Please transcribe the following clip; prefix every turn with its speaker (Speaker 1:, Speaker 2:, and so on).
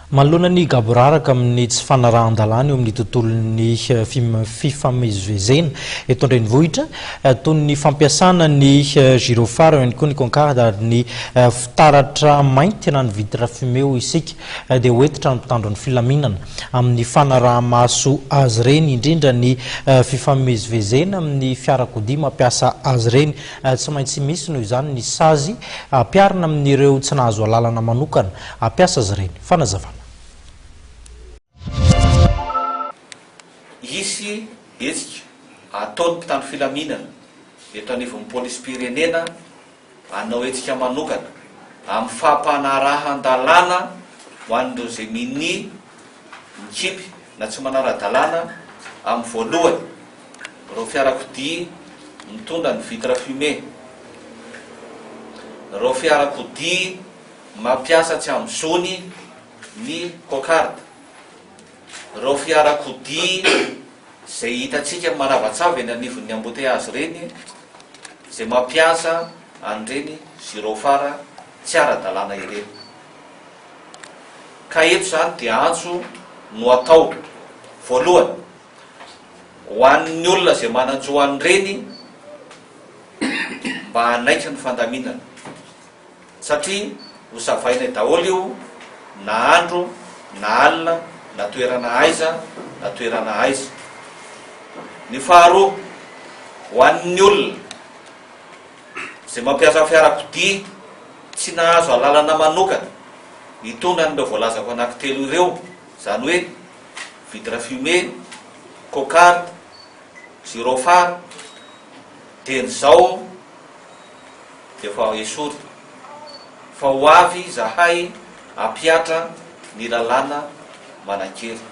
Speaker 1: Manoloana ny gaboraraka amin'ny tsy fanarahan-dalàna eo amin'ny tontolon'ny fifamezivezena eto an-drenivohitra toy ny fampiasana ny gyrophare ihany koa ny concorde ary ny fitaratra mainty na ny vitre fumée isika dia hoentitra ny mpitandron'ny filaminana amin'ny fanaraha-maso azy ireny indrindra ny fifamezivezena amin'ny fiarakodia mampiasa azy ireny tsy maintsy misy noho izany ny sazy ampiarina amin'ireo tsy nahazo alalana manokana ampiasa azy ireny. Fanazavana.
Speaker 2: Isy etsika ataon'ny mpitandro filaminana eto anivon'ny polisy-pirenena anao etsika manokana amin'ny fampanarahan-dalàna ho an'ireo zay mikipy na tsy manara-dalàna amin'ny voalohany ireo fiarakodia mitondra ny vitre fumée, ireo fiarakodia mampiasa tsy amin'ny zony ny cocarde, ireo fiarakodia zay hitatsika manavatsava eny anivon'ny embouteillage reny zay mampiasa an'ireny gyrophare tsy ara-dalàna ireny. Ka eto zany dia antso no atao voalohany ho an'ny olona zay manantso an'ireny mba hanaika ny fandaminana satria hosavaina daholo io na andro na alina na toerana aiza na toerana aiza. Ny faharoa ho an'ny olona zay mampiasa fiarakodia tsy nahazo alalana manokana hitondra an'ireo voalazako anankitelo ireo, zany hoe vitre fumée, cocarde, gyrophare, dia n'izao dia fa esory fa ho avy zahay ampiatra ny lalàna manan-kery.